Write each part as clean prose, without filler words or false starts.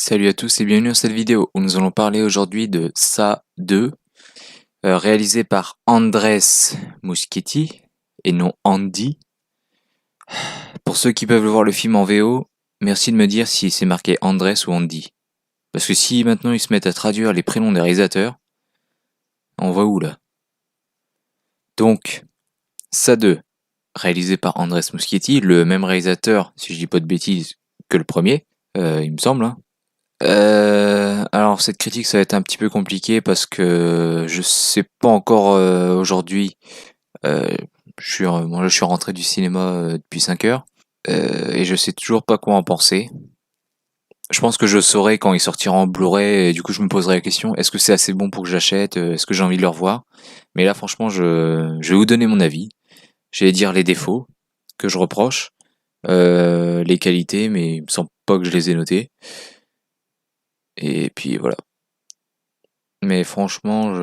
Salut à tous et bienvenue dans cette vidéo où nous allons parler aujourd'hui de Sa 2, réalisé par Andrés Muschietti et non Andy. Pour ceux qui peuvent voir le film en VO, merci de me dire si c'est marqué Andrés ou Andy. Parce que si maintenant ils se mettent à traduire les prénoms des réalisateurs, on va où là? Donc, Sa 2, réalisé par Andrés Muschietti, le même réalisateur, si je dis pas de bêtises, que le premier, il me semble, hein. Alors cette critique ça va être un petit peu compliqué parce que je sais pas encore aujourd'hui. euh, moi je suis rentré du cinéma depuis 5 heures et je sais toujours pas quoi en penser. Je pense que je saurai quand il sortira en Blu-ray et du coup je me poserai la question, est-ce que c'est assez bon pour que j'achète, est-ce que j'ai envie de le revoir? Mais là franchement je vais vous donner mon avis. Je vais dire les défauts que je reproche, les qualités, mais il me semble pas que je les ai notés. Et puis voilà. Mais franchement,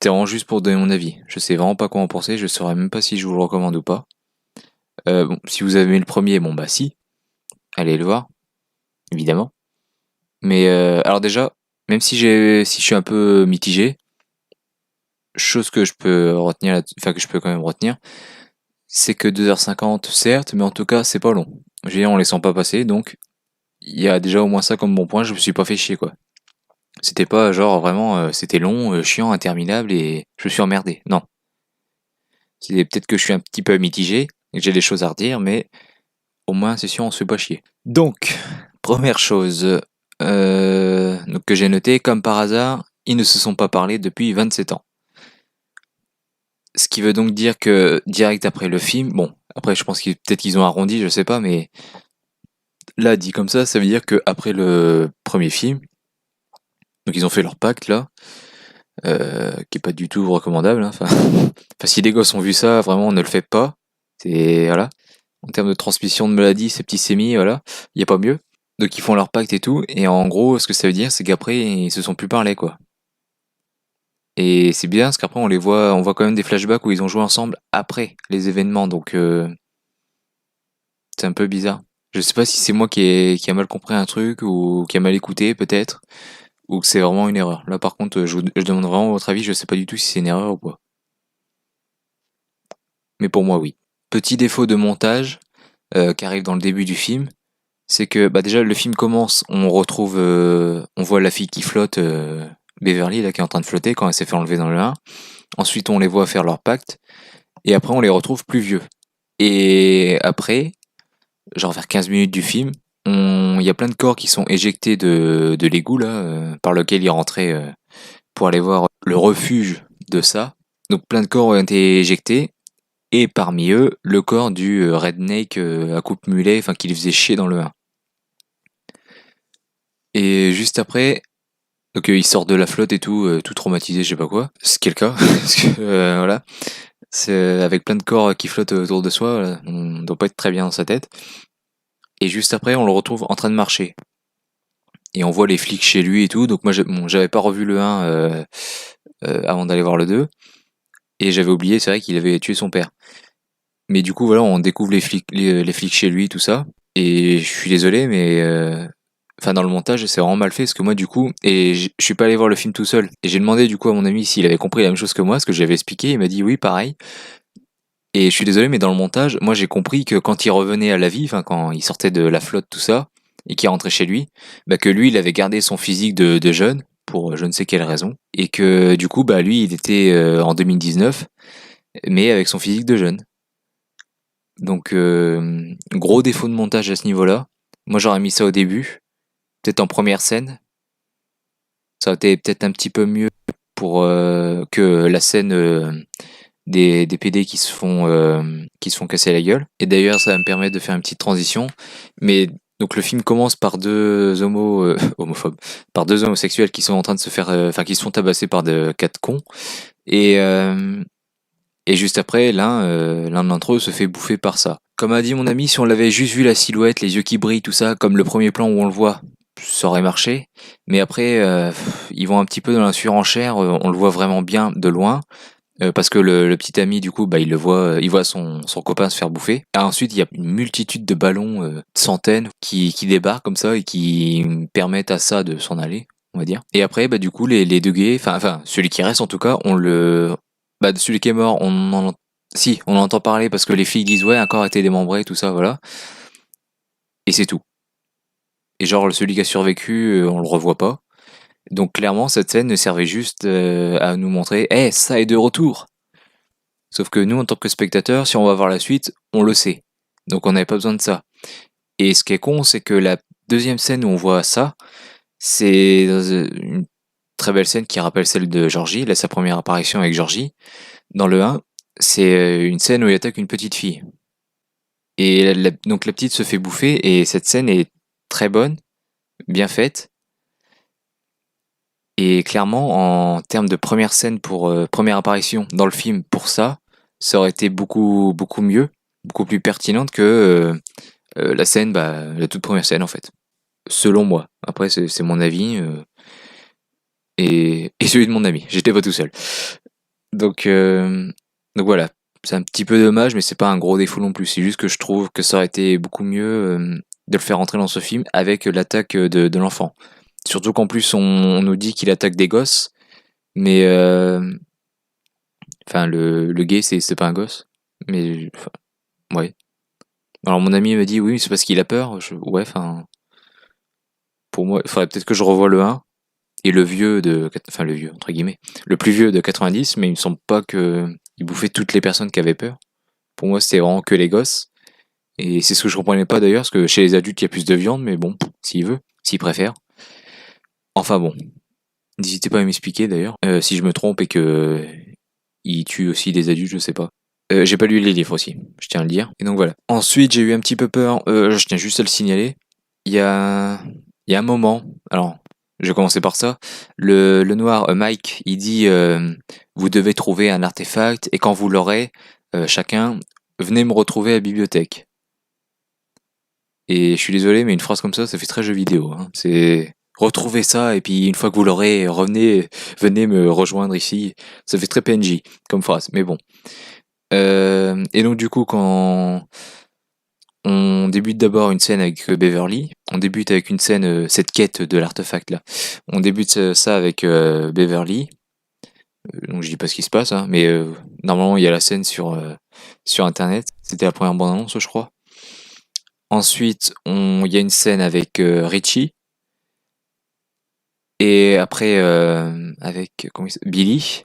c'est vraiment juste pour donner mon avis. Je sais vraiment pas quoi en penser, je saurais même pas si je vous le recommande ou pas. Bon, si vous avez aimé le premier, bon bah si, allez le voir, évidemment. Mais alors déjà, même si je suis un peu mitigé, chose que je peux retenir, enfin que je peux quand même retenir, c'est que 2h50, certes, mais en tout cas c'est pas long. Je veux dire, on les sent pas passer, donc il y a déjà au moins ça comme bon point, je me suis pas fait chier quoi. C'était pas genre vraiment, c'était long, chiant, interminable et je me suis emmerdé. Non. C'est peut-être que je suis un petit peu mitigé et que j'ai des choses à redire, mais au moins c'est sûr on se fait pas chier. Donc, première chose donc que j'ai noté, comme par hasard, ils ne se sont pas parlé depuis 27 ans. Ce qui veut donc dire que direct après le film, bon, après je pense qu'ils peut-être qu'ils ont arrondi, je sais pas, mais là dit comme ça veut dire que après le premier film, donc ils ont fait leur pacte là, qui est pas du tout recommandable, hein. Enfin, si les gosses ont vu ça, vraiment ne le faites pas. C'est voilà. En termes de transmission de maladie, septicémie, voilà, il y a pas mieux. Donc ils font leur pacte et tout, et en gros, ce que ça veut dire, c'est qu'après ils se sont plus parlé quoi. Et c'est bien parce qu'après on voit quand même des flashbacks où ils ont joué ensemble après les événements, donc c'est un peu bizarre. Je sais pas si c'est moi qui a mal compris un truc ou qui a mal écouté peut-être, ou que c'est vraiment une erreur. Là par contre, je demande vraiment votre avis, je sais pas du tout si c'est une erreur ou pas. Mais pour moi oui. Petit défaut de montage qui arrive dans le début du film, c'est que bah déjà le film commence, on voit la fille qui flotte, Beverly là qui est en train de flotter quand elle s'est fait enlever dans le 1. Ensuite on les voit faire leur pacte et après on les retrouve plus vieux. Et après, genre vers 15 minutes du film, il y a plein de corps qui sont éjectés de l'égout là par lequel ils rentraient pour aller voir le refuge de ça. Donc plein de corps ont été éjectés et parmi eux le corps du redneck à coupe mulet, enfin qui les faisait chier dans le 1. Et juste après, donc il sort de la flotte et tout, tout traumatisé, je sais pas quoi. Ce qui est le cas, parce que voilà, c'est avec plein de corps qui flottent autour de soi, on doit pas être très bien dans sa tête. Et juste après, on le retrouve en train de marcher. Et on voit les flics chez lui et tout. Donc moi, j'avais pas revu le 1 avant d'aller voir le 2. Et j'avais oublié, c'est vrai qu'il avait tué son père. Mais du coup, voilà, on découvre les flics chez lui, tout ça. Et je suis désolé, mais enfin dans le montage c'est vraiment mal fait parce que moi du coup je suis pas allé voir le film tout seul et j'ai demandé du coup à mon ami s'il avait compris la même chose que moi, ce que j'avais expliqué, il m'a dit oui pareil. Et je suis désolé mais dans le montage moi j'ai compris que quand il revenait à la vie, enfin quand il sortait de la flotte tout ça et qu'il rentrait chez lui, bah que lui il avait gardé son physique de jeune pour je ne sais quelle raison et que du coup bah lui il était en 2019 mais avec son physique de jeune. Donc gros défaut de montage à ce niveau-là. Moi j'aurais mis ça au début, peut-être en première scène. Ça aurait été peut-être un petit peu mieux pour que la scène des PD qui se font casser la gueule. Et d'ailleurs, ça va me permettre de faire une petite transition. Mais donc le film commence par deux homophobes, par deux homosexuels qui sont en train de se faire, enfin qui se font tabasser par de quatre cons. Et et juste après, l'un d'entre eux se fait bouffer par ça. Comme a dit mon ami, si on l'avait juste vu la silhouette, les yeux qui brillent, tout ça, comme le premier plan où on le voit, ça aurait marché. Mais après, ils vont un petit peu dans la surenchère, on le voit vraiment bien de loin. parce que le petit ami du coup, bah il voit son copain se faire bouffer. Et ensuite, il y a une multitude de ballons, centaines, qui débarquent comme ça et qui permettent à ça de s'en aller, on va dire. Et après, bah du coup, les deux gays, enfin celui qui reste en tout cas, de celui qui est mort, si, on entend parler parce que les filles disent ouais, un corps a été démembré, tout ça, voilà. Et c'est tout. Et genre celui qui a survécu, on le revoit pas. Donc clairement, cette scène ne servait juste à nous montrer, ça est de retour. Sauf que nous, en tant que spectateurs, si on va voir la suite, on le sait. Donc on n'avait pas besoin de ça. Et ce qui est con, c'est que la deuxième scène où on voit ça, c'est dans une très belle scène qui rappelle celle de Georgie, là, sa première apparition avec Georgie. Dans le 1, c'est une scène où il attaque une petite fille. Et donc la petite se fait bouffer, et cette scène est très bonne, bien faite. Et clairement, en termes de première scène pour première apparition dans le film pour ça aurait été beaucoup mieux, beaucoup plus pertinente que la scène, la toute première scène en fait. Selon moi. Après, c'est mon avis et celui de mon ami. J'étais pas tout seul. Donc, donc voilà. C'est un petit peu dommage, mais c'est pas un gros défaut non plus. C'est juste que je trouve que ça aurait été beaucoup mieux de le faire entrer dans ce film avec l'attaque de l'enfant. Surtout qu'en plus, on nous dit qu'il attaque des gosses, mais enfin, le gay, c'est pas un gosse. Mais, enfin, ouais. Alors, mon ami me dit, oui, c'est parce qu'il a peur. Ouais, enfin, pour moi, il faudrait peut-être que je revoie le 1 et le vieux enfin, le vieux, entre guillemets, le plus vieux de 90, mais il me semble pas que il bouffait toutes les personnes qui avaient peur. Pour moi, c'était vraiment que les gosses. Et c'est ce que je comprenais pas d'ailleurs, parce que chez les adultes, il y a plus de viande, mais bon, s'il veut, s'il préfère. Enfin bon, n'hésitez pas à m'expliquer d'ailleurs, si je me trompe et que il tue aussi des adultes, je sais pas. J'ai pas lu les livres aussi, je tiens à le dire. Et donc voilà. Ensuite, j'ai eu un petit peu peur, je tiens juste à le signaler. Il y a, il y a un moment, alors, je vais commencer par ça. Le noir, Mike, il dit vous devez trouver un artefact et quand vous l'aurez, chacun, venez me retrouver à la bibliothèque. Et je suis désolé, mais une phrase comme ça fait très jeu vidéo. Hein. C'est retrouvez ça et puis une fois que vous l'aurez, venez me rejoindre ici. Ça fait très PNJ comme phrase, mais bon. Et donc du coup, quand on débute d'abord une scène avec Beverly, on débute avec une scène, cette quête de l'artefact là. On débute ça avec Beverly. Donc je dis pas ce qui se passe, hein, mais normalement il y a la scène sur internet. C'était la première bande-annonce, je crois. Ensuite, il y a une scène avec Richie. Et après, avec Billy.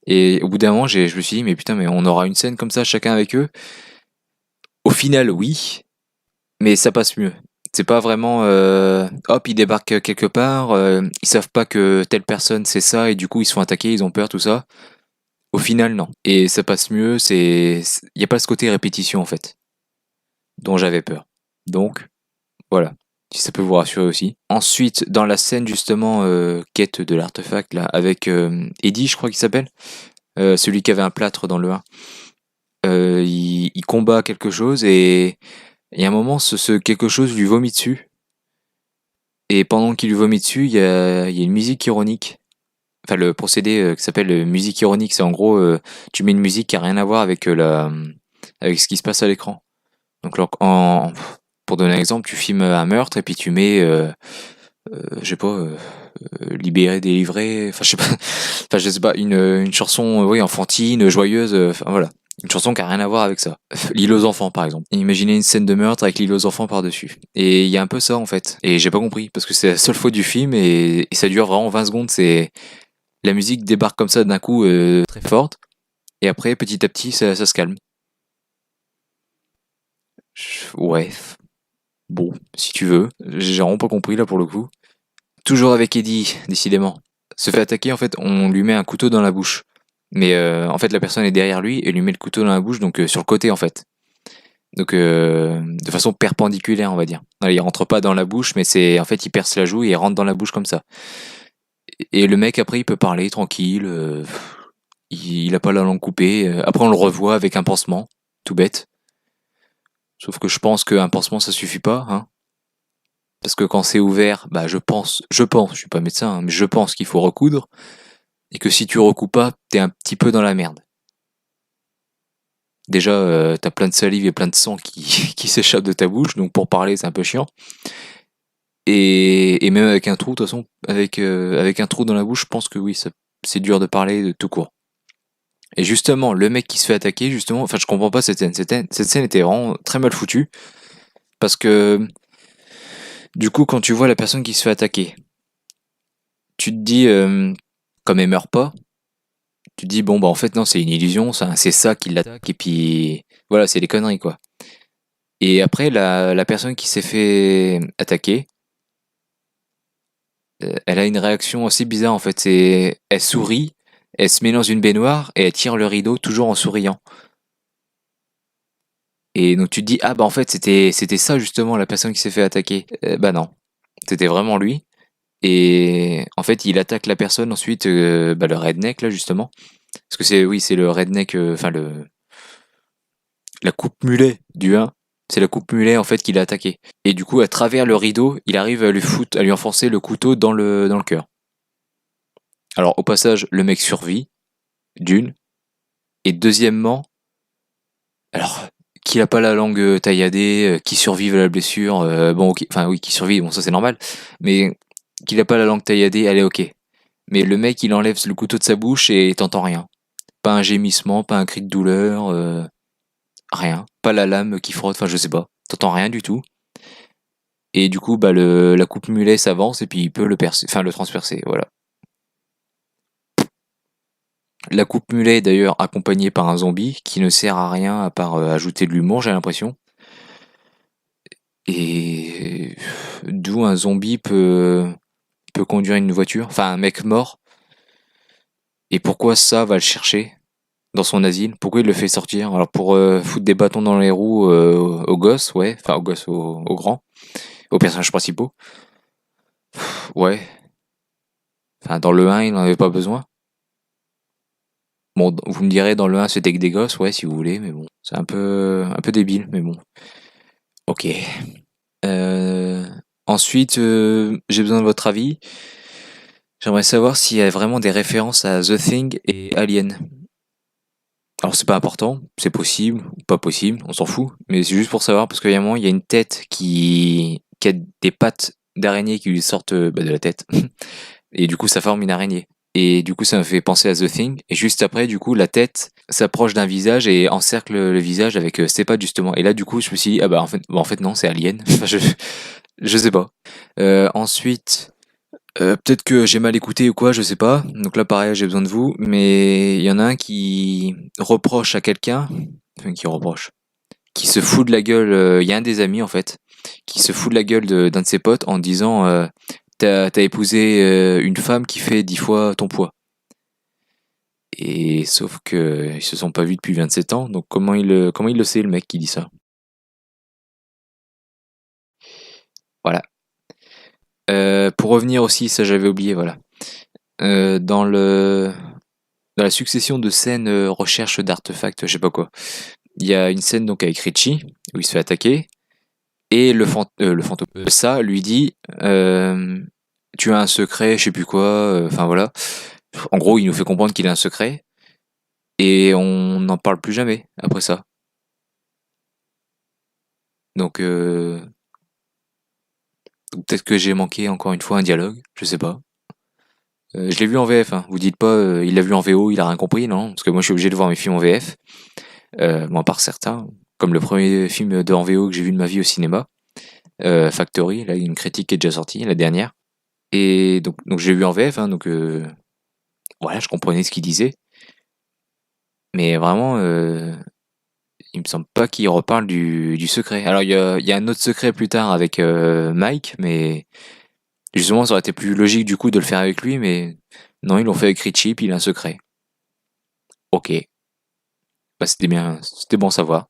Et au bout d'un moment, je me suis dit, mais putain, mais on aura une scène comme ça, chacun avec eux. Au final, oui, mais ça passe mieux. C'est pas vraiment, hop, ils débarquent quelque part, ils savent pas que telle personne c'est ça, et du coup ils se font attaquer, ils ont peur, tout ça. Au final, non. Et ça passe mieux, y a pas ce côté répétition en fait, dont j'avais peur. Donc, voilà. Si ça peut vous rassurer aussi. Ensuite, dans la scène justement quête de l'artefact là, avec Eddie, je crois qu'il s'appelle, celui qui avait un plâtre dans le 1, il combat quelque chose et il y a un moment, ce quelque chose lui vomit dessus. Et pendant qu'il lui vomit dessus, il y a une musique ironique. Enfin, le procédé qui s'appelle musique ironique, c'est en gros, tu mets une musique qui a rien à voir avec avec ce qui se passe à l'écran. Donc, pour donner un exemple, tu filmes un meurtre et puis tu mets, je sais pas, libéré, délivré, enfin je sais pas, enfin je sais pas, une chanson, oui, enfantine, joyeuse, enfin voilà. Une chanson qui a rien à voir avec ça. L'île aux enfants, par exemple. Imaginez une scène de meurtre avec l'île aux enfants par-dessus. Et il y a un peu ça, en fait. Et j'ai pas compris, parce que c'est la seule faute du film, et ça dure vraiment 20 secondes. La musique débarque comme ça d'un coup, très forte, et après, petit à petit, ça se calme. Ouais. Bon, si tu veux. J'ai vraiment pas compris, là, pour le coup. Toujours avec Eddie, décidément. Se fait attaquer, en fait, on lui met un couteau dans la bouche. Mais en fait, la personne est derrière lui et lui met le couteau dans la bouche, donc sur le côté, en fait. Donc de façon perpendiculaire, on va dire. Il rentre pas dans la bouche, mais c'est en fait il perce la joue et il rentre dans la bouche comme ça. Et le mec après il peut parler tranquille, il a pas la langue coupée. Après on le revoit avec un pansement, tout bête. Sauf que je pense qu'un pansement ça suffit pas, hein. Parce que quand c'est ouvert, je suis pas médecin, hein, mais je pense qu'il faut recoudre. Et que si tu recoupes pas, t'es un petit peu dans la merde. Déjà, t'as plein de salive et plein de sang qui, qui s'échappe de ta bouche, donc pour parler, c'est un peu chiant. Et même avec un trou, de toute façon, avec un trou dans la bouche, je pense que oui, c'est dur de parler de tout court. Et justement, le mec qui se fait attaquer, justement, enfin, je comprends pas cette scène. Cette scène était vraiment très mal foutue, parce que, du coup, quand tu vois la personne qui se fait attaquer, tu te dis, comme elle meurt pas, tu te dis, bon, bah, en fait, non, c'est une illusion, c'est ça qui l'attaque, et puis, voilà, c'est des conneries, quoi. Et après, la personne qui s'est fait attaquer, elle a une réaction assez bizarre, en fait. Elle sourit, elle se met dans une baignoire, et elle tire le rideau, toujours en souriant. Et donc tu te dis, ah bah en fait c'était ça justement la personne qui s'est fait attaquer. Bah non, c'était vraiment lui. Et en fait il attaque la personne ensuite, bah, le redneck là justement. Parce que oui c'est le redneck, enfin la coupe mulet du 1. C'est la coupe mulet en fait qui l'a attaqué. Et du coup à travers le rideau il arrive à lui enfoncer le couteau dans le cœur. Alors au passage le mec survit, d'une. Et deuxièmement, alors qu'il a pas la langue tailladée, qui survive à la blessure, bon, ok, enfin oui, qui survit, bon ça c'est normal, mais qu'il a pas la langue tailladée, elle est ok. Mais le mec, il enlève le couteau de sa bouche et t'entends rien. Pas un gémissement, pas un cri de douleur, rien. Pas la lame qui frotte, enfin je sais pas. T'entends rien du tout. Et du coup, bah la coupe mulet s'avance et puis il peut le percer, enfin le transpercer, voilà. La coupe mulet est d'ailleurs accompagnée par un zombie qui ne sert à rien à part ajouter de l'humour, j'ai l'impression. Et d'où un zombie peut conduire une voiture, enfin un mec mort. Et pourquoi ça va le chercher dans son asile? Pourquoi il le fait sortir? Alors pour foutre des bâtons dans les roues aux gosses, ouais, enfin aux gosses, aux grands, aux personnages principaux, ouais. Enfin dans le 1 il n'en avait pas besoin. Bon, vous me direz dans le 1 c'était que des gosses, ouais si vous voulez, mais bon, c'est un peu débile, mais bon. Ok. Euh, Ensuite, j'ai besoin de votre avis. J'aimerais savoir s'il y a vraiment des références à The Thing et Alien. Alors c'est pas important, c'est possible ou pas possible, on s'en fout, mais c'est juste pour savoir parce qu'il y a un moment, il y a une tête qui a des pattes d'araignée qui lui sortent de la tête. Et du coup, ça forme une araignée. Et du coup, ça me fait penser à The Thing. Et juste après, du coup, la tête s'approche d'un visage et encercle le visage avec ses pattes justement. Et là, du coup, je me suis dit, ah bah en fait non, c'est Alien. Enfin, je sais pas. Ensuite, peut-être que j'ai mal écouté ou quoi, je sais pas. Donc là, pareil, j'ai besoin de vous. Mais il y en a un qui reproche à quelqu'un, enfin qui reproche, qui se fout de la gueule. Il y a un des amis en fait, qui se fout de la gueule d'un de ses potes en disant t'as épousé une femme qui fait 10 fois ton poids. Et sauf que ils se sont pas vus depuis 27 ans. Donc comment il le sait le mec qui dit ça? Voilà. Pour revenir aussi, ça j'avais oublié, voilà. Dans la succession de scènes recherche d'artefacts, je sais pas quoi, il y a une scène donc avec Richie où il se fait attaquer et le fantôme, ça lui dit tu as un secret, je sais plus quoi, enfin voilà. En gros, il nous fait comprendre qu'il a un secret et on n'en parle plus jamais après ça. Donc peut-être que j'ai manqué encore une fois un dialogue, je sais pas. Je l'ai vu en VF, hein. Vous dites pas il l'a vu en VO, il a rien compris, non? Parce que moi je suis obligé de voir mes films en VF. Bon, à part certains, comme le premier film de en VO que j'ai vu de ma vie au cinéma, Factory, là, il y a une critique qui est déjà sortie, la dernière. Et donc j'ai vu en VF, hein, donc voilà, je comprenais ce qu'il disait. Mais vraiment, il me semble pas qu'il reparle du secret. Alors il y a un autre secret plus tard avec Mike, mais justement ça aurait été plus logique du coup de le faire avec lui, mais non, ils l'ont fait avec Richie, puis il a un secret. Ok, bah c'était bien, c'était bon à savoir.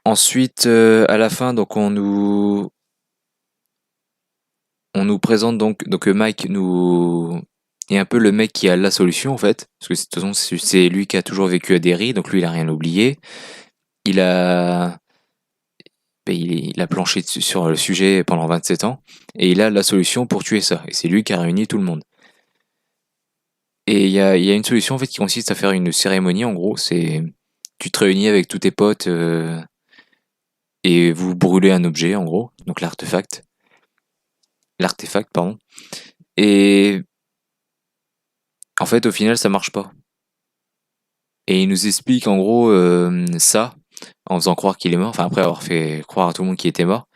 Ensuite, à la fin, donc on nous présente donc Mike nous est un peu le mec qui a la solution en fait, parce que de toute façon c'est lui qui a toujours vécu à Derry, donc lui il a rien oublié. Il a il a planché sur le sujet pendant 27 ans et il a la solution pour tuer ça. Et c'est lui qui a réuni tout le monde. Et il y a une solution en fait qui consiste à faire une cérémonie. En gros, c'est tu te réunis avec tous tes potes et vous brûlez un objet, en gros, donc l'artefact, pardon. Et en fait, au final, ça marche pas. Et il nous explique en gros ça en faisant croire qu'il est mort. Enfin, après avoir fait croire à tout le monde qu'il était mort.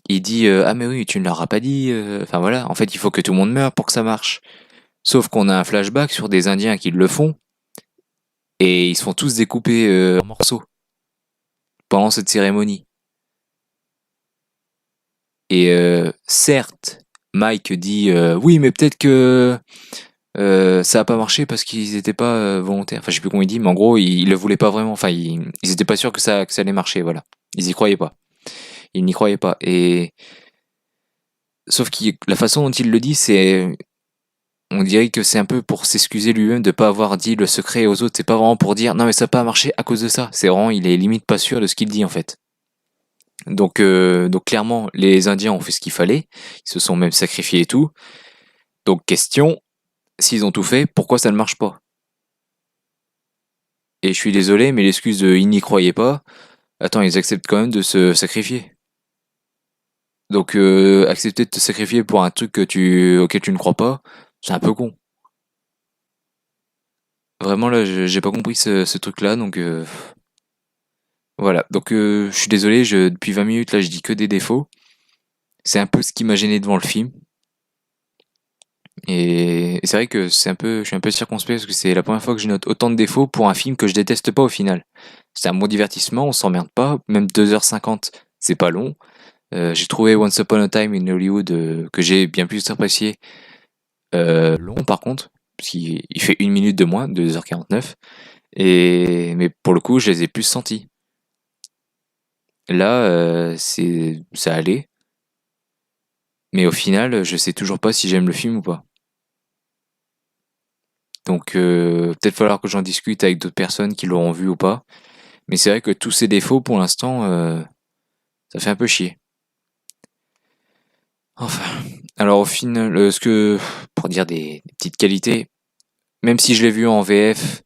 Il dit ah mais oui, tu ne leur as pas dit. Enfin voilà, en fait, il faut que tout le monde meure pour que ça marche. Sauf qu'on a un flashback sur des Indiens qui le font et ils se font tous découper en morceaux pendant cette cérémonie. Et certes, Mike dit oui, mais peut-être que ça a pas marché parce qu'ils étaient pas volontaires. Enfin, je sais plus comment il dit, mais en gros, ils le voulaient pas vraiment. Enfin, ils étaient pas sûrs que ça allait marcher. Voilà, ils y croyaient pas. Ils n'y croyaient pas. Et sauf que la façon dont il le dit, c'est on dirait que c'est un peu pour s'excuser lui-même de pas avoir dit le secret aux autres. C'est pas vraiment pour dire non mais ça a pas marché à cause de ça. C'est vraiment il est limite pas sûr de ce qu'il dit en fait. Donc clairement les Indiens ont fait ce qu'il fallait. Ils se sont même sacrifiés et tout. Donc question, s'ils ont tout fait, pourquoi ça ne marche pas? Et je suis désolé, mais l'excuse de ils n'y croyaient pas. Attends, ils acceptent quand même de se sacrifier. Donc accepter de te sacrifier pour un truc auquel tu ne crois pas, c'est un peu con. Vraiment là, j'ai pas compris ce truc-là, donc voilà. Donc je suis désolé, depuis 20 minutes là, je dis que des défauts. C'est un peu ce qui m'a gêné devant le film. Et c'est vrai que je suis un peu circonspect parce que c'est la première fois que je note autant de défauts pour un film que je déteste pas au final. C'est un bon divertissement, on s'emmerde pas, même 2h50, c'est pas long. J'ai trouvé Once Upon a Time in Hollywood que j'ai bien plus apprécié long par contre, parce qu'il fait 1 minute de moins, 2h49. Mais pour le coup, je les ai plus sentis. Là, ça allait, mais au final, je sais toujours pas si j'aime le film ou pas. Donc peut-être falloir que j'en discute avec d'autres personnes qui l'auront vu ou pas. Mais c'est vrai que tous ces défauts, pour l'instant, ça fait un peu chier. Enfin, alors au final, pour dire des petites qualités, même si je l'ai vu en VF,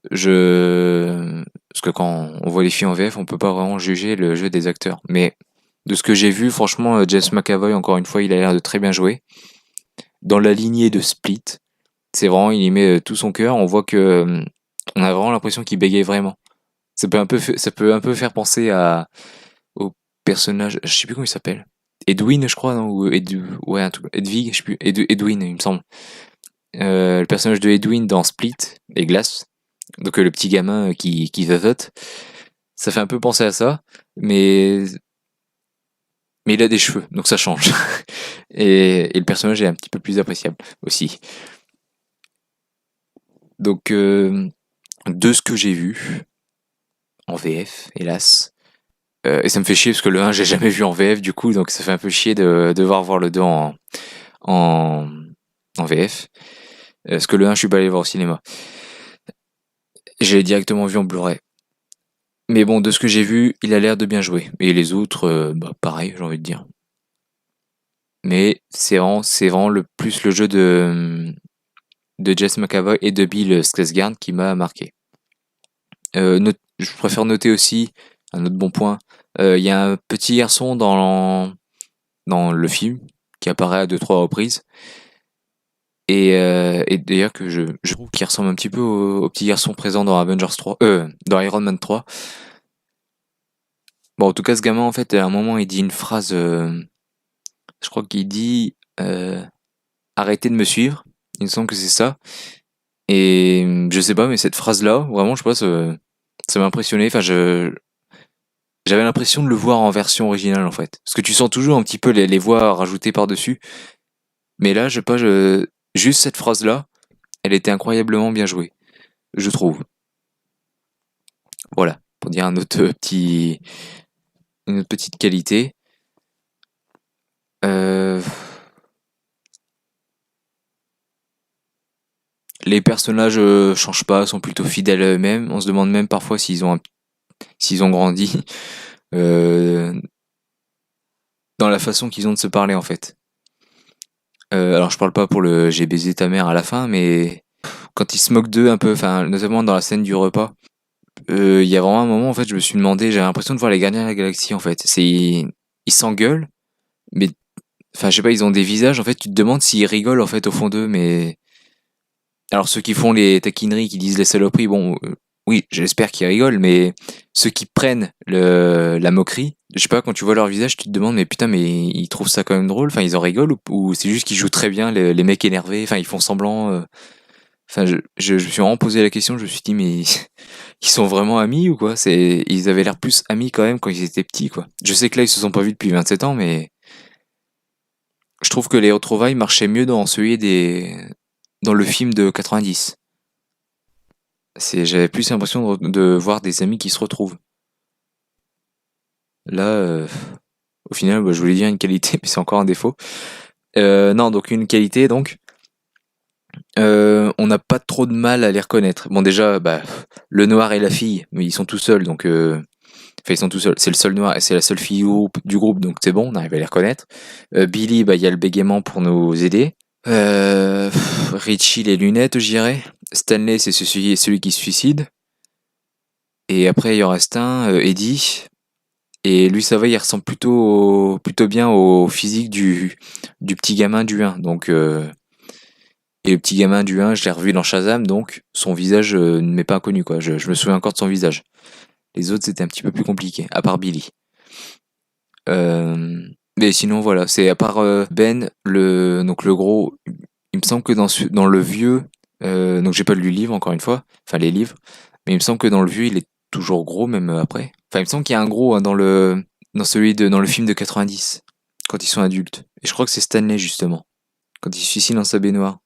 parce que quand on voit les films en VF, on peut pas vraiment juger le jeu des acteurs. Mais de ce que j'ai vu, franchement, James McAvoy, encore une fois, il a l'air de très bien jouer. Dans la lignée de Split, c'est vraiment, il y met tout son cœur. On voit que, on a vraiment l'impression qu'il bégaye vraiment. Ça peut un peu faire penser au personnage, je sais plus comment il s'appelle. Edwin, je crois, non? Ouais, un truc, Edwig, je sais plus. Edwin, il me semble. Le personnage de Edwin dans Split, et Glass. Donc le petit gamin qui vazote. Ça fait un peu penser à ça, mais il a des cheveux, donc ça change. Et le personnage est un petit peu plus appréciable aussi. Donc de ce que j'ai vu en VF, hélas, et ça me fait chier parce que le 1 j'ai jamais vu en VF du coup, donc ça fait un peu chier de devoir voir le 2 en, en VF. Parce que le 1 je suis pas allé voir au cinéma. Je l'ai directement vu en Blu-ray. Mais bon, de ce que j'ai vu, il a l'air de bien jouer. Et les autres, pareil, j'ai envie de dire. Mais c'est vraiment le plus le jeu de Jess McAvoy et de Bill Skarsgård qui m'a marqué. Je préfère noter aussi un autre bon point. Il y a un petit garçon dans le film qui apparaît à 2-3 reprises. Et d'ailleurs que je trouve qu'il ressemble un petit peu au petit garçon présent dans Avengers 3, dans Iron Man 3. Bon, en tout cas, ce gamin, en fait, à un moment, il dit une phrase, je crois qu'il dit arrêtez de me suivre. Il me semble que c'est ça. Et je sais pas, mais cette phrase-là, vraiment, je sais pas, ça m'a impressionné. Enfin, j'avais l'impression de le voir en version originale, en fait. Parce que tu sens toujours un petit peu les voix rajoutées par-dessus. Mais là, je sais pas, juste cette phrase-là, elle était incroyablement bien jouée, je trouve. Voilà, pour dire une autre petite qualité. Euh, les personnages changent pas, sont plutôt fidèles à eux-mêmes. On se demande même parfois s'ils ont grandi euh, dans la façon qu'ils ont de se parler en fait. Alors je parle pas pour le j'ai baisé ta mère à la fin, mais quand ils se moquent d'eux un peu, enfin, notamment dans la scène du repas, il y a vraiment un moment, en fait, je me suis demandé, j'ai l'impression de voir les Gardiens de la Galaxie, en fait. Ils s'engueulent, mais, enfin, je sais pas, ils ont des visages, en fait, tu te demandes s'ils rigolent, en fait, au fond d'eux, mais, alors ceux qui font les taquineries, qui disent les saloperies, bon, oui, j'espère qu'ils rigolent, mais ceux qui prennent la moquerie, je sais pas, quand tu vois leur visage, tu te demandes, mais putain, mais ils trouvent ça quand même drôle, enfin, ils en rigolent, ou c'est juste qu'ils jouent très bien, les mecs énervés, enfin, ils font semblant, enfin, je me suis vraiment posé la question, je me suis dit, mais ils sont vraiment amis ou quoi? Ils avaient l'air plus amis quand même quand ils étaient petits, quoi. Je sais que là, ils se sont pas vus depuis 27 ans, mais je trouve que les retrouvailles marchaient mieux dans le film de 90. J'avais plus l'impression de voir des amis qui se retrouvent. Là, au final, bah, je voulais dire une qualité, mais c'est encore un défaut. Non, donc une qualité, donc. On n'a pas trop de mal à les reconnaître. Bon, déjà, bah, le noir et la fille, mais ils sont tout seuls, donc enfin, ils sont tout seuls. C'est le seul noir et c'est la seule fille du groupe, donc c'est bon, on arrive à les reconnaître. Billy, bah, il y a le bégaiement pour nous aider. Richie, les lunettes, je dirais. Stanley, c'est celui qui se suicide. Et après, il y en reste un, Eddie. Et lui, ça va, il ressemble plutôt bien au physique du petit gamin du 1. Donc, et le petit gamin du 1, je l'ai revu dans Shazam, donc son visage ne m'est pas inconnu, quoi. Je me souviens encore de son visage. Les autres, c'était un petit peu plus compliqué, à part Billy. Euh, mais sinon, voilà, c'est à part Ben, donc le gros, il me semble que dans le vieux, donc j'ai pas lu le livre encore une fois, enfin les livres, mais il me semble que dans le vieux, il est toujours gros, même après. Enfin, il me semble qu'il y a un gros hein, dans le film de 90, quand ils sont adultes. Et je crois que c'est Stanley, justement, quand il se suicide dans sa baignoire.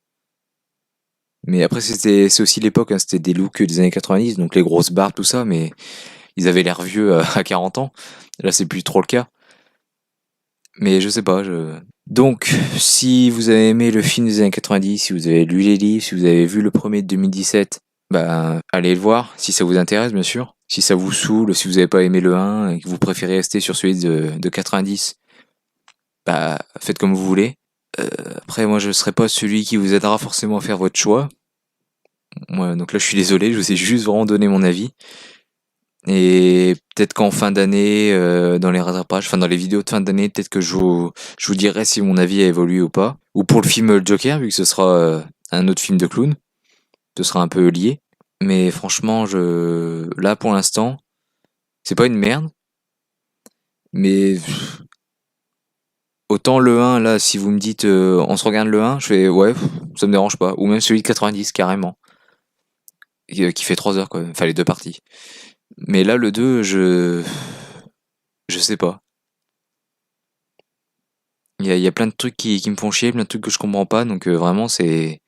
Mais après, c'est aussi l'époque, hein, c'était des looks des années 90, donc les grosses barbes, tout ça, mais ils avaient l'air vieux à 40 ans. Là, c'est plus trop le cas. Mais je sais pas, Donc, si vous avez aimé le film des années 90, si vous avez lu les livres, si vous avez vu le premier de 2017, bah, allez le voir, si ça vous intéresse, bien sûr. Si ça vous saoule, si vous avez pas aimé le 1 et que vous préférez rester sur celui de 90, bah, faites comme vous voulez. Après, moi, je serai pas celui qui vous aidera forcément à faire votre choix. Moi, donc là, je suis désolé, je vous ai juste vraiment donné mon avis. Et peut-être qu'en fin d'année, dans les rattrapages, enfin dans les vidéos de fin d'année, peut-être que je vous dirai si mon avis a évolué ou pas. Ou pour le film Joker, vu que ce sera un autre film de clown, ce sera un peu lié. Mais franchement, là pour l'instant, c'est pas une merde. Mais autant le 1, là, si vous me dites on se regarde le 1, je fais ouais, ça me dérange pas. Ou même celui de 90, carrément. Qui fait 3 heures, quoi. Enfin, les deux parties. Mais là, le 2, je sais pas. Il y a plein de trucs qui me font chier, plein de trucs que je comprends pas, donc vraiment c'est...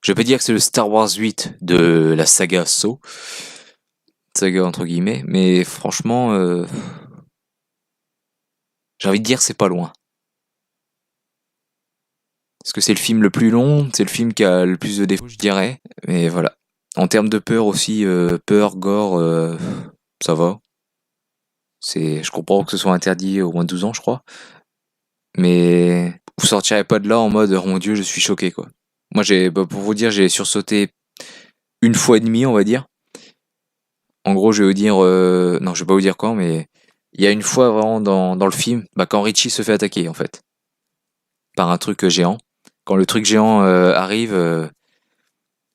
Je vais pas dire que c'est le Star Wars 8 de la saga saga entre guillemets, mais franchement, j'ai envie de dire c'est pas loin. Parce que c'est le film le plus long, c'est le film qui a le plus de défauts, je dirais, mais voilà. En termes de peur aussi, peur, gore, ça va. Je comprends que ce soit interdit au moins de 12 ans, je crois, mais vous sortirez pas de là en mode oh mon dieu, je suis choqué quoi. Moi pour vous dire, j'ai sursauté une fois et demie, on va dire. En gros, je vais vous dire, non, je vais pas vous dire quand, mais il y a une fois vraiment dans le film, bah, quand Richie se fait attaquer en fait par un truc géant. Quand le truc géant arrive,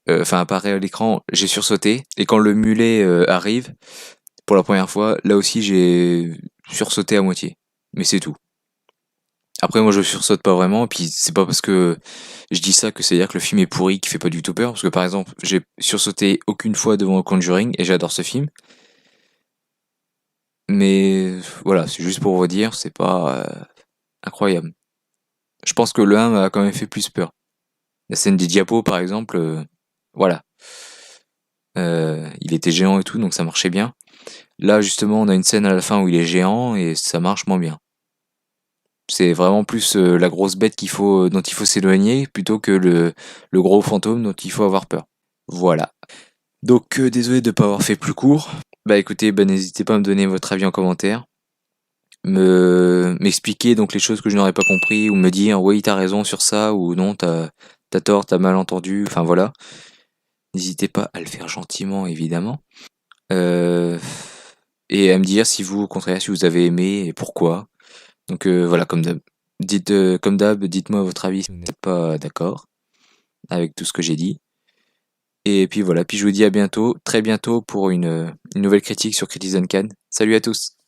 enfin apparaît à l'écran, j'ai sursauté. Et quand le mulet arrive pour la première fois, là aussi j'ai sursauté à moitié. Mais c'est tout. Après, moi, je sursaute pas vraiment. Et puis, c'est pas parce que je dis ça que c'est-à-dire que le film est pourri, qu'il fait pas du tout peur. Parce que, par exemple, j'ai sursauté aucune fois devant Conjuring et j'adore ce film. Mais voilà, c'est juste pour vous dire, c'est pas incroyable. Je pense que le 1 m'a quand même fait plus peur. La scène des diapos, par exemple, voilà. Il était géant et tout, donc ça marchait bien. Là, justement, on a une scène à la fin où il est géant et ça marche moins bien. C'est vraiment plus la grosse bête dont il faut s'éloigner plutôt que le gros fantôme dont il faut avoir peur. Voilà. Donc désolé de ne pas avoir fait plus court. Bah écoutez, bah, n'hésitez pas à me donner votre avis en commentaire. M'expliquer donc les choses que je n'aurais pas compris ou me dire oui t'as raison sur ça ou non t'as tort, t'as mal entendu, enfin voilà. N'hésitez pas à le faire gentiment, évidemment. Euh, et à me dire si vous, au contraire, si vous avez aimé et pourquoi. Donc voilà, comme d'hab. Comme d'hab, dites-moi votre avis si vous n'êtes pas d'accord avec tout ce que j'ai dit. Et puis voilà, puis je vous dis à bientôt, très bientôt pour une nouvelle critique sur Citizen Kane. Salut à tous!